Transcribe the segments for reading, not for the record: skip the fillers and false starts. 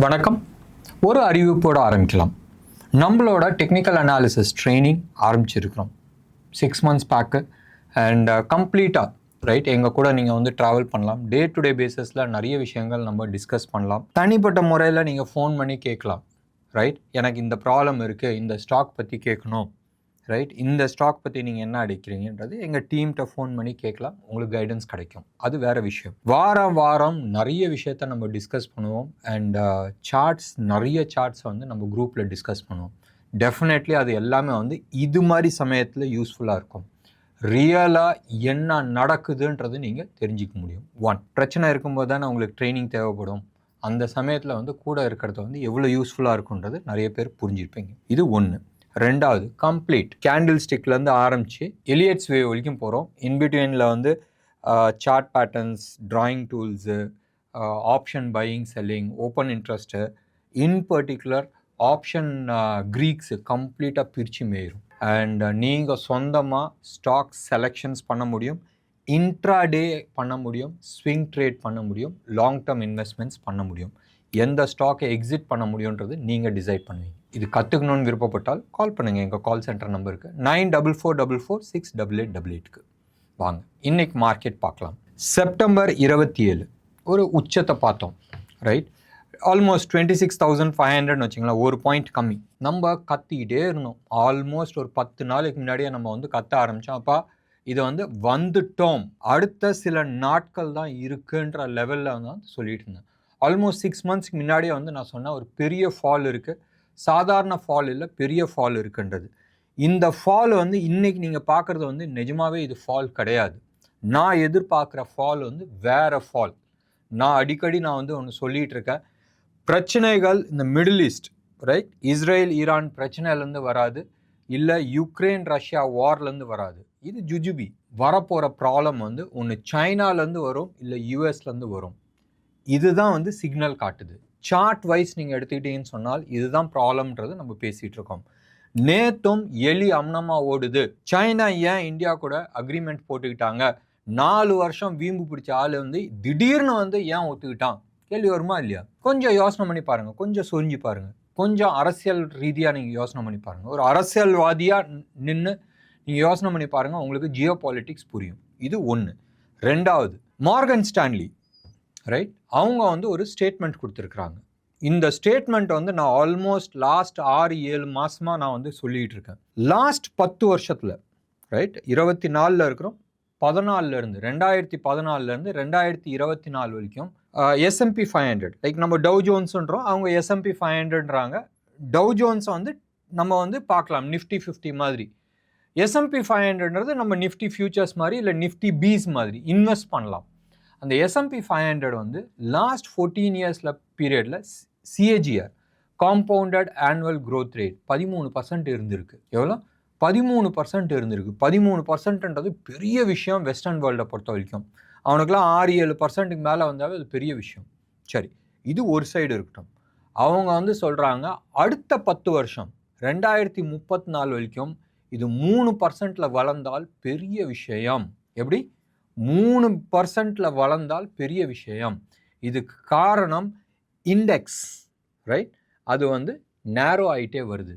வணக்கம். ஒரு அறிவிப்போடு ஆரம்பிக்கலாம். நம்மளோட டெக்னிக்கல் அனாலிசிஸ் ட்ரைனிங் ஆரம்பிச்சிருக்கிறோம் 6 months பேக்கு அண்ட் கம்ப்ளீட்டாக ரைட் எங்கள் கூட நீங்கள் வந்து ட்ராவல் பண்ணலாம். டே டு டே பேசிஸில் நிறைய விஷயங்கள் நம்ம டிஸ்கஸ் பண்ணலாம். தனிப்பட்ட முறையில் நீங்கள் ஃபோன் பண்ணி கேட்கலாம். ரைட், எனக்கு இந்த ப்ராப்ளம் இருக்குது, இந்த ஸ்டாக் பற்றி கேட்கணும், ரைட், இந்த ஸ்டாக் பற்றி நீங்கள் என்ன அடிக்கிறீங்கன்றது எங்கள் டீம்கிட்ட ஃபோன் பண்ணி கேட்கலாம். உங்களுக்கு கைடன்ஸ் கிடைக்கும். அது வேறு விஷயம். வாரம் நிறைய விஷயத்த நம்ம டிஸ்கஸ் பண்ணுவோம். அண்ட் சார்ட்ஸ், நிறைய சார்ட்ஸை வந்து நம்ம குரூப்பில் டிஸ்கஸ் பண்ணுவோம். டெஃபினெட்லி அது எல்லாமே வந்து இது மாதிரி சமயத்தில் யூஸ்ஃபுல்லாக இருக்கும். ரியலாக என்ன நடக்குதுன்றது நீங்கள் தெரிஞ்சிக்க முடியும். பிரச்சனை இருக்கும்போது தானே உங்களுக்கு ட்ரைனிங் தேவைப்படும். அந்த சமயத்தில் வந்து கூட இருக்கிறது வந்து எவ்வளோ யூஸ்ஃபுல்லாக இருக்குன்றது நிறைய பேர் புரிஞ்சிருப்பீங்க. இது ஒன்று. ரெண்டாவது, கம்ப்ளீட் கேண்டில் ஸ்டிக்லேருந்து ஆரம்பித்து எலியட்ஸ் வேவ் வரைக்கும் போகிறோம். இன்பிட்வீனில் வந்து chart patterns, drawing tools, option buying, selling, open interest, in particular option Greeks கம்ப்ளீட்டாக பிரித்து மேயிரும். அண்ட் நீங்கள் சொந்தமாக ஸ்டாக் செலெக்ஷன்ஸ் பண்ண முடியும், இன்ட்ராடே பண்ண முடியும், ஸ்விங் ட்ரேட் பண்ண முடியும், லாங் டேர்ம் இன்வெஸ்ட்மெண்ட்ஸ் பண்ண முடியும். எந்த ஸ்டாக்கை எக்ஸிட் பண்ண முடியுன்றது நீங்கள் டிசைட் பண்ணுவீங்க. இது கற்றுக்கணும்னு விருப்பப்பட்டால் கால் பண்ணுங்கள். எங்கள் கால் சென்டர் நம்பருக்கு 9444468888க்கு வாங்க. இன்றைக்கி மார்க்கெட் பார்க்கலாம். செப்டம்பர் 27 ஒரு உச்சத்தை பார்த்தோம். ரைட், ஆல்மோஸ்ட் 26,500 வச்சிங்களா, ஒரு பாயிண்ட் கம்மி. நம்ம கத்திக்கிட்டே இருந்தோம். ஆல்மோஸ்ட் ஒரு 10 நாளைக்கு முன்னாடியே நம்ம வந்து கத்த ஆரம்பித்தோம். அப்போ இதை வந்து வந்துட்டோம், அடுத்த சில நாட்கள் தான் இருக்குன்ற லெவலில் தான் சொல்லிட்டு இருந்தேன். ஆல்மோஸ்ட் 6 monthsக்கு முன்னாடியே வந்து நான் சொன்னேன் ஒரு பெரிய ஃபால் இருக்குது. சாதாரண ஃபால் இல்லை, பெரிய ஃபால் இருக்குன்றது. இந்த ஃபால் வந்து இன்றைக்கி நீங்கள் பார்க்குறது வந்து நிஜமாகவே இது ஃபால் கிடையாது. நான் எதிர்பார்க்குற ஃபால் வந்து வேறு ஃபால். நான் அடிக்கடி வந்து ஒன்று சொல்லிகிட்டு இருக்கேன். பிரச்சனைகள் இந்த middle east, right, Israel Iran பிரச்சனையிலேருந்து வராது, இல்லை யுக்ரைன் ரஷ்யா வார்லேருந்து வராது. இது ஜுஜுபி. வரப்போகிற ப்ராப்ளம் வந்து ஒன்று சைனாலேருந்து வரும், இல்லை யூஎஸ்லேருந்து வரும். இதுதான் வந்து சிக்னல் காட்டுது. சார்ட் வைஸ் நீங்கள் எடுத்துக்கிட்டீங்கன்னு சொன்னால் இதுதான் ப்ராப்ளம்ன்றது நம்ம பேசிகிட்டு இருக்கோம். நேத்தும் எலி அம்னமாக ஓடுது. சைனா ஏன் இந்தியா கூட அக்ரிமெண்ட் போட்டுக்கிட்டாங்க? 4 வருஷம் வீம்பு பிடிச்ச ஆள் வந்து திடீர்னு வந்து ஏன் ஒத்துக்கிட்டான்? கேள்வி வருமா இல்லையா? கொஞ்சம் யோசனை பண்ணி பாருங்கள், கொஞ்சம் சொரிஞ்சு பாருங்கள், கொஞ்சம் அரசியல் ரீதியாக நீங்கள் யோசனை பண்ணி பாருங்கள். ஒரு அரசியல்வாதியாக நின்று நீங்கள் யோசனை பண்ணி பாருங்கள், உங்களுக்கு ஜியோ பாலிட்டிக்ஸ் புரியும். இது ஒன்று. ரெண்டாவது, மார்கன் ஸ்டான்லி, ரைட், அவங்க வந்து ஒரு ஸ்டேட்மெண்ட் கொடுத்துருக்குறாங்க. இந்த ஸ்டேட்மெண்ட் வந்து நான் ஆல்மோஸ்ட் லாஸ்ட் 6-7 மாதமாக நான் வந்து சொல்லிகிட்டு இருக்கேன். லாஸ்ட் 10 வருஷத்தில், ரைட், 24 இருக்கிறோம், 14 2014 2024 வரைக்கும் S&P 500, லைக் நம்ம டவ் ஜோன்ஸுன்றோம், அவங்க S&P 500ன்றாங்க. டவ் ஜோன்ஸை வந்து நம்ம வந்து பார்க்கலாம் நிஃப்டி 50 மாதிரி. S&P 500ன்றது நம்ம நிஃப்டி ஃபியூச்சர்ஸ் மாதிரி, இல்லை நிஃப்டி பீஸ் மாதிரி இன்வெஸ்ட் பண்ணலாம். அந்த S&P 500 வந்து லாஸ்ட் 14 இயர்ஸில் பீரியடில் CAGR, compounded annual growth rate 13% இருந்திருக்கு. எவ்வளோ? 13% இருந்திருக்கு. 13%ன்றது பெரிய விஷயம் வெஸ்டர்ன் வேர்ல்டை பொறுத்த வரைக்கும். அவனுக்குலாம் 6-7% மேலே வந்தாவே அது பெரிய விஷயம். சரி, இது ஒரு சைடு இருக்கட்டும். அவங்க வந்து சொல்கிறாங்க அடுத்த 10 வருஷம் 2034 வரைக்கும் இது 3% வளர்ந்தால் பெரிய விஷயம். எப்படி? 3% வளர்ந்தால் பெரிய விஷயம். இதுக்கு காரணம் இண்டெக்ஸ், ரைட், அது வந்து நேரோ ஆகிட்டே வருது.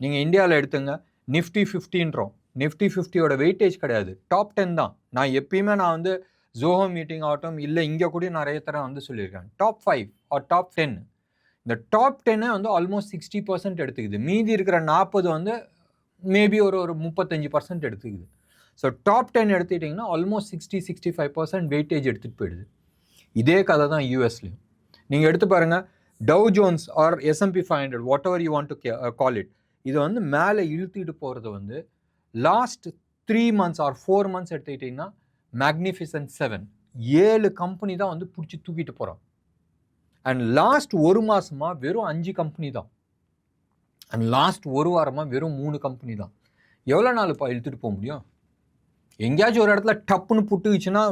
நீங்கள் இந்தியாவில் எடுத்துங்க, நிஃப்டி 50ன்றோம். நிஃப்டி 50யோட வெயிட்டேஜ் கிடையாது, டாப் 10 தான். நான் எப்பயுமே நான் வந்து ஜோஹோ மீட்டிங் ஆகட்டும், இல்லை இங்கே கூட நிறைய தரம் வந்து சொல்லியிருக்கேன், டாப் 5 ஆர் டாப் 10. இந்த டாப் 10 வந்து ஆல்மோஸ்ட் 60% எடுத்துக்குது. மீதி இருக்கிற 40 வந்து மேபி ஒரு 35% எடுத்துக்குது. ஸோ டாப் 10 எடுத்துக்கிட்டிங்கன்னா ஆல்மோஸ்ட் 60-65% வெயிட்டேஜ் எடுத்துகிட்டு போயிடுது. இதே கதை தான் யூஎஸ்லேயும். நீங்கள் எடுத்து பாருங்கள், Dow Jones or S&P 500, whatever you want to call it, இது வந்து மேலே இழுத்துக்கிட்டு போகிறது வந்து லாஸ்ட் 3 months ஆர் 4 months எடுத்துக்கிட்டிங்கன்னா மேக்னிஃபிசன்ட் 7 கம்பெனி தான் வந்து பிடிச்சி தூக்கிட்டு போகிறோம். அண்ட் லாஸ்ட் 1 மாதமாக வெறும் 5 கம்பெனி தான். அண்ட் லாஸ்ட் 1 வாரமாக வெறும் 3 கம்பெனி தான். எவ்வளோ நாள் இப்போ இழுத்துட்டு போக முடியும்? எங்கேயாச்சும் ஒரு இடத்துல டப்புன்னு புட்டுக்குச்சுன்னா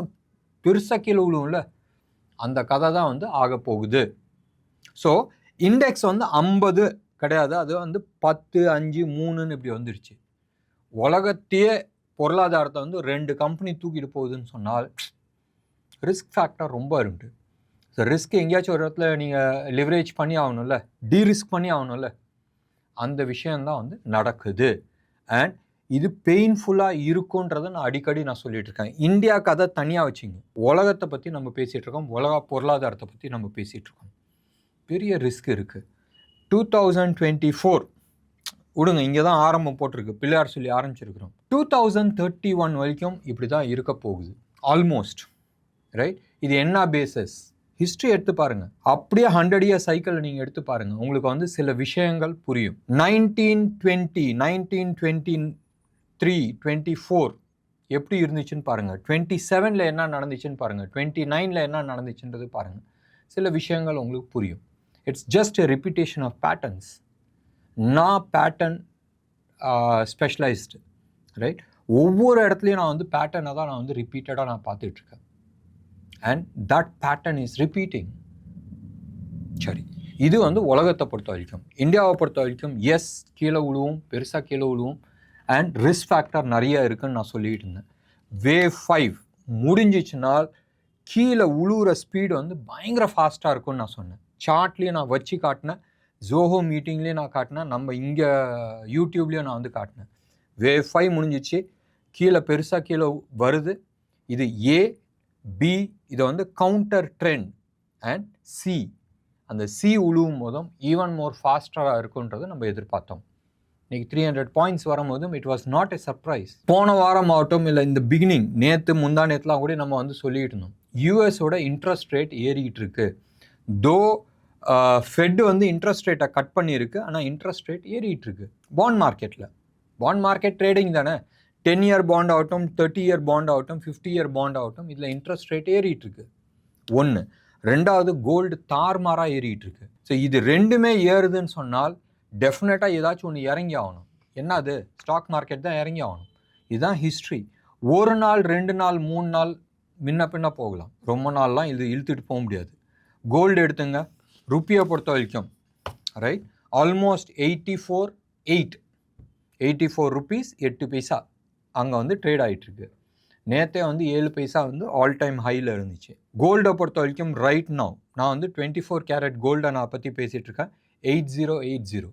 பெருசாக கீழே விழுவும்ல, அந்த கதை தான் வந்து ஆக போகுது. ஸோ இண்டெக்ஸ் வந்து 50 கிடையாது, அது வந்து 10, 5, 3ன்னு இப்படி வந்துருச்சு. உலகத்தையே பொருளாதாரத்தை வந்து 2 கம்பெனி தூக்கிட்டு போகுதுன்னு சொன்னால் ரிஸ்க் ஃபேக்டர் ரொம்ப இருக்குது. ஸோ ரிஸ்க் எங்கேயாச்சும் ஒரு இடத்துல நீங்கள் லிவரேஜ் பண்ணி ஆகணும்ல, டீரிஸ்க் பண்ணி ஆகணும்ல, அந்த விஷயந்தான் வந்து நடக்குது. அண்ட் இது பெயின்ஃபுல்லாக இருக்குன்றதை நான் அடிக்கடி சொல்லிட்டு இருக்கேன். இந்தியா கதை தனியாக வச்சுங்க, உலகத்தை பற்றி நம்ம பேசிகிட்டு இருக்கோம், உலக பொருளாதாரத்தை பற்றி நம்ம பேசிகிட்டு இருக்கோம். பெரிய ரிஸ்க் இருக்குது. 2024 விடுங்க, இங்கே தான் ஆரம்பம் போட்டிருக்கு, பிள்ளையார் சொல்லி ஆரம்பிச்சிருக்கிறோம். 2031 வரைக்கும் இப்படி தான் இருக்க போகுது ஆல்மோஸ்ட், ரைட்? இது என்ன பேசஸ்? ஹிஸ்ட்ரி எடுத்து பாருங்கள், அப்படியே 100 இயர் சைக்கிள் நீங்கள் எடுத்து பாருங்கள், உங்களுக்கு வந்து சில விஷயங்கள் புரியும். 1920, 1923, 24 எப்படி இருந்துச்சுன்னு பாருங்கள், 27ல் என்ன நடந்துச்சுன்னு பாருங்கள், 29ல் என்ன நடந்துச்சுன்றது பாருங்கள், சில விஷயங்கள் உங்களுக்கு புரியும். It's just a repetition of patterns. நான் பேட்டர்ன் ஸ்பெஷலைஸ்டு, ரைட்? ஒவ்வொரு இடத்துலையும் நான் வந்து பேட்டர்னை தான் நான் வந்து ரிப்பீட்டடாக நான் பார்த்துட்ருக்கேன். And that pattern is repeating. சரி, இது வந்து உலகத்தை பொறுத்த வரைக்கும். இந்தியாவை பொறுத்த வரைக்கும் எஸ், கீழே விழுவும், பெருசாக கீழே விழுவும், அண்ட் ரிஸ்க் ஃபேக்டர் நிறைய இருக்குதுன்னு நான் சொல்லிகிட்டு இருந்தேன். வேவ் 5 முடிஞ்சிச்சுனால் கீழே உழுவுற ஸ்பீடு வந்து பயங்கர ஃபாஸ்ட்டாக இருக்கும்னு நான் சொன்னேன். சார்ட்லேயும் நான் வச்சு காட்டினேன், ஜோஹோ மீட்டிங்லேயும் நான் காட்டினேன், நம்ம இங்கே யூடியூப்லேயும் நான் வந்து காட்டினேன். வேவ் 5 முடிஞ்சிச்சு, கீழே பெருசாக கீழே வருது. இது ஏ, பி, இதை வந்து கவுண்டர் ட்ரெண்ட், அண்ட் சி. அந்த சி உழுவும் போதும் ஈவன் மோர் ஃபாஸ்டராக இருக்குன்றது நம்ம எதிர்பார்த்தோம். இன்றைக்கி 300 பாயிண்ட்ஸ் வரும்போதும் it was not a surprise. போன வாரம் ஆகட்டும், இல்லை இந்த பிகினிங் நேற்று முந்தா நேற்றுலாம் கூட நம்ம வந்து சொல்லிகிட்டு இருந்தோம், யூஎஸோட இன்ட்ரெஸ்ட் ரேட் ஏறிக்கிட்டு இருக்கு. தோ ஃபெட் வந்து இன்ட்ரெஸ்ட் ரேட்டை கட் பண்ணியிருக்கு, ஆனால் இன்ட்ரெஸ்ட் ரேட் ஏறிக்கிட்டு இருக்கு. பாண்ட் மார்க்கெட்டில், பாண்ட் மார்க்கெட் ட்ரேடிங் தானே, 10 இயர் பாண்ட் ஆகட்டும், 30 இயர் பாண்ட் ஆகட்டும், 50 இயர் பாண்ட் ஆகட்டும், இதில் இன்ட்ரெஸ்ட் ரேட் ஏறிட்டு இருக்கு. ஒன்று. ரெண்டாவது, கோல்டு தார்மாராக ஏறிட்டு இருக்கு. ஸோ இது ரெண்டுமே ஏறுதுன்னு சொன்னால் டெஃபினட்டாக ஏதாச்சும் ஒன்று இறங்கி ஆகணும். என்னது? ஸ்டாக் மார்க்கெட் தான் இறங்கி ஆகணும். இதுதான் ஹிஸ்ட்ரி. ஒரு நாள், 2 நாள், 3 நாள் முன்ன பின்ன போகலாம், ரொம்ப நாள்லாம் இது இழுத்துட்டு போக முடியாது. கோல்டு எடுத்துங்க, ருப்பியை பொறுத்த வரைக்கும், ரைட், ஆல்மோஸ்ட் 84 rupees 8 பைசா அங்கே வந்து ட்ரேட் ஆகிட்டுருக்கு. நேற்றே வந்து 7 பைசா வந்து ஆல் டைம் ஹையில் இருந்துச்சு. கோல்டை பொறுத்த வரைக்கும் ரைட் நவ் நான் வந்து 24 கேரட் கோல்டை நான் பற்றி பேசிகிட்ருக்கேன். 8080,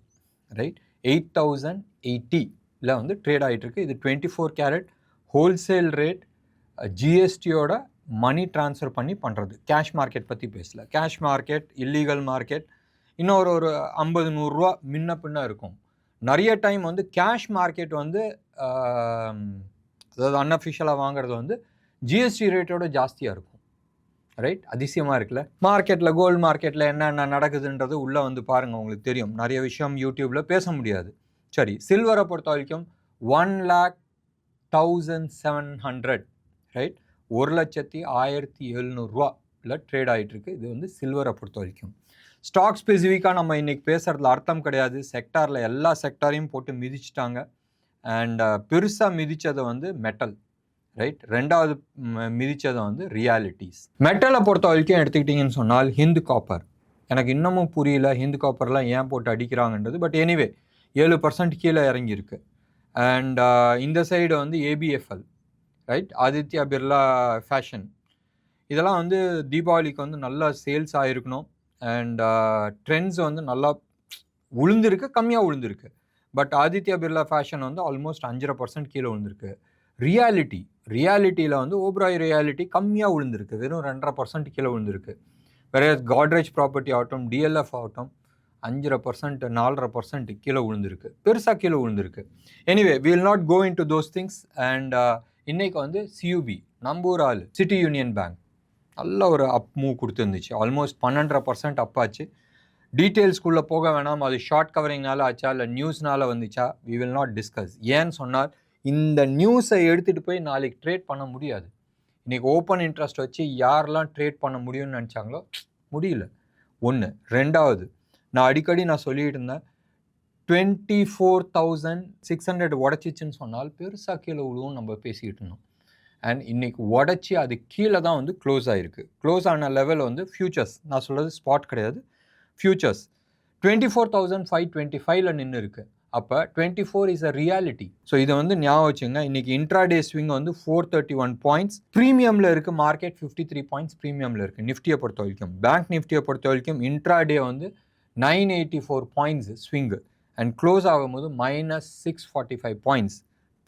ரைட், 8080 வந்து ட்ரேட் ஆகிட்டுருக்கு. இது 24 கேரட் ஹோல்சேல் ரேட், ஜிஎஸ்டியோட மணி ட்ரான்ஸ்ஃபர் பண்ணி பண்ணுறது. கேஷ் மார்க்கெட் பற்றி பேசல. கேஷ் மார்க்கெட், இல்லீகல் மார்க்கெட், இன்னொரு 50-100 ரூபா முன்ன பின்ன இருக்கும். நிறைய டைம் வந்து கேஷ் மார்க்கெட் வந்து அதாவது அன்அஃபிஷியலாக வாங்குறது வந்து ஜிஎஸ்டி ரேட்டோட ஜாஸ்தியாக இருக்கும், ரைட்? அதிசயமாக இருக்குல்ல. மார்க்கெட்டில், கோல்டு மார்க்கெட்டில் என்னென்ன நடக்குதுன்றது உள்ளே வந்து பாருங்கள், உங்களுக்கு தெரியும். நிறைய விஷயம் யூடியூப்பில் பேச முடியாது. சரி, சில்வரை பொறுத்த வரைக்கும் 1,1700, ரைட், 1,1700 ரூபாயில் ட்ரேட் ஆகிட்டுருக்கு. இது வந்து சில்வரை பொறுத்த வரைக்கும். ஸ்டாக் ஸ்பெசிஃபிக்காக நம்ம இன்றைக்கி பேசுகிறதுல அர்த்தம் கிடையாது. செக்டாரில் எல்லா செக்டாரையும் போட்டு மிதிச்சிட்டாங்க. அண்ட் பெருசாக மிதித்ததை வந்து மெட்டல், ரைட், ரெண்டாவது மிதித்ததை வந்து ரியாலிட்டிஸ். மெட்டலை பொறுத்த வரைக்கும் எடுத்துக்கிட்டிங்கன்னு சொன்னால் ஹிந்து காப்பர். எனக்கு இன்னமும் புரியல ஹிந்து காப்பர்லாம் ஏன் போட்டு அடிக்கிறாங்கன்றது. பட் எனிவே 7% கீழே இறங்கியிருக்கு. அண்ட் இந்த சைடு வந்து ஏபிஎஃப்எல், ரைட், ஆதித்யா பிர்லா ஃபேஷன், இதெல்லாம் வந்து தீபாவளிக்கு வந்து நல்லா சேல்ஸ் ஆகிருக்கணும். அண்ட் ட்ரெண்ட்ஸ் வந்து நல்லா உளுந்திருக்கு, கம்மியாக உளுந்திருக்கு. பட் ஆதித்யா பிர்லா ஃபேஷன் வந்து ஆல்மோஸ்ட் 5.5% கீழே விழுந்திருக்கு. ரியாலிட்டியில் வந்து ஓப்ராய் ரியாலிட்டி கம்மியாக விழுந்திருக்கு, வெறும் 2.5% கீழே விழுந்திருக்கு. வேற காட்ரேஜ் ப்ராப்பர்ட்டி ஆகட்டும், டிஎல்எஃப் ஆகட்டும் 5.5%, 4.5% கீழே விழுந்திருக்கு, பெருசாக கீழே விழுந்திருக்கு. Anyway we will not go into those things. And இன்னைக்கு வந்து சியூபி, நம்பூர் ஆள், சிட்டி யூனியன் பேங்க் நல்ல ஒரு அப் மூவ் கொடுத்துருந்துச்சு. ஆல்மோஸ்ட் 12.5% அப்பாச்சு. டீட்டெயில்ஸ்குள்ளே போக வேணாம், அது ஷார்ட் கவரிங்னால ஆச்சா இல்லை நியூஸ்னால வந்துச்சா, வி வில் நாட் டிஸ்கஸ். ஏன்னு சொன்னால் இந்த நியூஸை எடுத்துகிட்டு போய் நாளைக்கு ட்ரேட் பண்ண முடியாது. இன்றைக்கி ஓப்பன் இன்ட்ரெஸ்ட் வச்சு யாரெல்லாம் ட்ரேட் பண்ண முடியும்னு நினச்சாங்களோ முடியல. ஒன்று. ரெண்டாவது, நான் அடிக்கடி சொல்லிகிட்டு இருந்தேன், 24,600 உடச்சிச்சின்னு சொன்னால் பெருசாக கீழே விழுவும் நம்ம பேசிக்கிட்டு இருந்தோம். அண்ட் இன்றைக்கி உடச்சி அது கீழே தான் வந்து க்ளோஸ் ஆகிருக்கு. க்ளோஸ் ஆன லெவல் வந்து ஃபியூச்சர்ஸ், நான் சொல்கிறது ஸ்பாட் கிடையாது, ஃபியூச்சர்ஸ் 24,525 நின்று இருக்குது. அப்போ 24 இஸ் அ ரியாலிட்டி. ஸோ இதை வந்து ஞாபகம் வச்சுங்க. இன்றைக்கி இன்ட்ராடே ஸ்விங் வந்து 431 பாயிண்ட்ஸ் ப்ரீமியமில் இருக்குது. மார்க்கெட் 53 பாயிண்ட்ஸ் ப்ரீமியமில் இருக்குது. நிஃப்டியை பொறுத்த வரைக்கும், பேங்க் நிஃப்டியை பொறுத்த வரைக்கும் இன்ட்ராடே வந்து 984 பாயிண்ட்ஸ் ஸ்விங்கு அண்ட் க்ளோஸ் ஆகும்போது -645 பாயிண்ட்ஸ்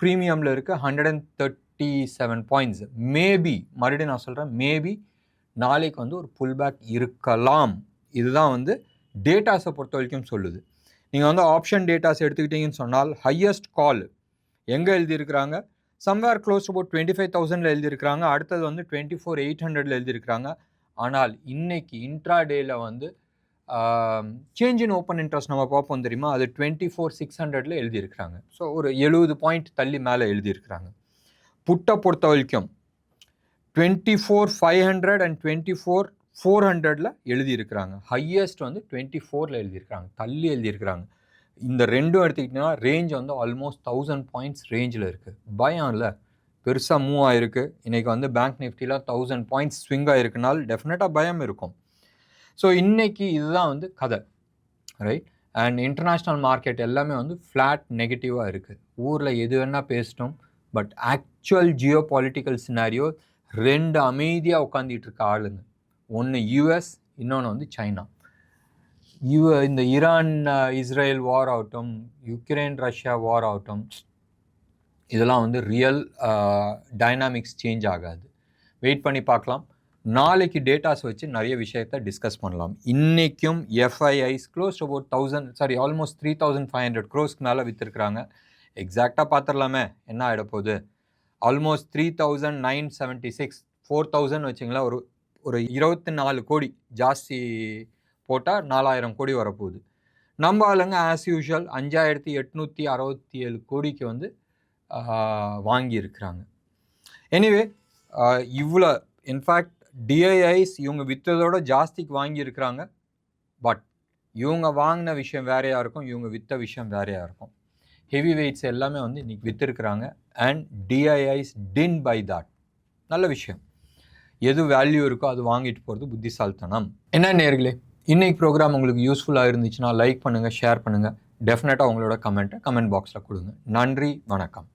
ப்ரீமியமில் இருக்குது. 137 பாயிண்ட்ஸ். மேபி மறுபடியும் நான் சொல்கிறேன், மேபி நாளைக்கு வந்து ஒரு புல் பேக் இருக்கலாம். இதுதான் வந்து டேட்டாஸை பொறுத்த வரைக்கும் சொல்லுது. நீங்கள் வந்து ஆப்ஷன் டேட்டாஸ் எடுத்துக்கிட்டீங்கன்னு சொன்னால் ஹையஸ்ட் கால் எங்கே எழுதியிருக்கிறாங்க, சம்வேர் க்ளோஸ் டு அபவுட் 25,000 எழுதியிருக்கிறாங்க. அடுத்தது வந்து 24,800 எழுதியிருக்கிறாங்க. ஆனால் இன்னைக்கு இன்ட்ராடேயில் வந்து சேஞ்ச் இன் ஓப்பன் இன்ட்ரெஸ்ட் நம்ம பார்ப்போம் தெரியுமா, அது 24,600 எழுதியிருக்கிறாங்க. ஸோ ஒரு 70 பாயிண்ட் தள்ளி மேலே எழுதியிருக்கிறாங்க. புட்டை பொறுத்த வரைக்கும் 24,500 அண்ட் 24,400 எழுதியிருக்கிறாங்க. ஹையஸ்ட் வந்து 24 எழுதியிருக்கிறாங்க, தள்ளி எழுதியிருக்கிறாங்க. இந்த ரெண்டும் எடுத்துக்கிட்டிங்கன்னா ரேஞ்ச் வந்து ஆல்மோஸ்ட் 1000 பாயிண்ட்ஸ் ரேஞ்சில் இருக்குது. பயம் இல்லை, பெருசாக மூவ் ஆகிருக்கு. இன்றைக்கி வந்து பேங்க் நிஃப்டியில் 1000 பாயிண்ட்ஸ் ஸ்விங் ஆகிருக்குனால் டெஃபினட்டாக பயம் இருக்கும். ஸோ இன்றைக்கி இதுதான் வந்து கதை, ரைட். அண்ட் இன்டர்நேஷ்னல் மார்க்கெட் எல்லாமே வந்து ஃப்ளாட் நெகட்டிவாக இருக்குது. ஊரில் எது வேணால் பேசிட்டோம், but actual Jio political scenario ரெண்டு அமைதியாக உட்காந்துட்டு இருக்க ஆளுங்க. ஒன்று யூஎஸ், இன்னொன்று வந்து சைனா. இந்த ஈரான் இஸ்ரேல் வார் ஆகட்டும், யுக்ரைன் ரஷ்யா வார் ஆகட்டும், இதெல்லாம் வந்து ரியல் டைனாமிக்ஸ் சேஞ்ச் ஆகாது. வெயிட் பண்ணி பார்க்கலாம். நாளைக்கு டேட்டாஸ் வச்சு நிறைய விஷயத்தை டிஸ்கஸ் பண்ணலாம். இன்றைக்கும் எஃப்ஐஐஸ் க்ளோஸ் அபவுட் ஆல்மோஸ்ட் 3,500 க்ரோஸ்க்கு மேலே விற்றுருக்குறாங்க. எக்ஸாக்டாக பார்த்துடலாமே என்ன ஆகிட போகுது. ஆல்மோஸ்ட் 3,976, 4,000 வச்சிங்களா, ஒரு 24 கோடி ஜாஸ்தி போட்டால் 4,000 கோடி வரப்போகுது. நம்ம ஆளுங்க ஆஸ் யூஷுவல் 5,867 கோடிக்கு வந்து வாங்கியிருக்கிறாங்க. எனிவே இவ்வளோ இன்ஃபேக்ட் டிஐஐஸ் இவங்க விற்றதோட ஜாஸ்திக்கு வாங்கியிருக்கிறாங்க. பட் இவங்க வாங்கின விஷயம் வேறையாக இருக்கும், இவங்க விற்ற விஷயம் வேறையாக இருக்கும். ஹெவி வெயிட்ஸ் எல்லாமே வந்து இன்றைக்கி விற்றுருக்குறாங்க. அண்ட் டிஐஐஸ் டின் பை தாட். நல்ல விஷயம். எது வேல்யூ இருக்கோ அது வாங்கிட்டு போகிறது புத்திசாலித்தனம். என்ன நேயர்களே, இன்றைக்கி ப்ரோக்ராம் உங்களுக்கு யூஸ்ஃபுல்லாக இருந்துச்சுன்னா லைக் பண்ணுங்கள், ஷேர் பண்ணுங்கள். டெஃபினட்டாக உங்களோட கமெண்ட் பாக்ஸில் கொடுங்க. நன்றி, வணக்கம்.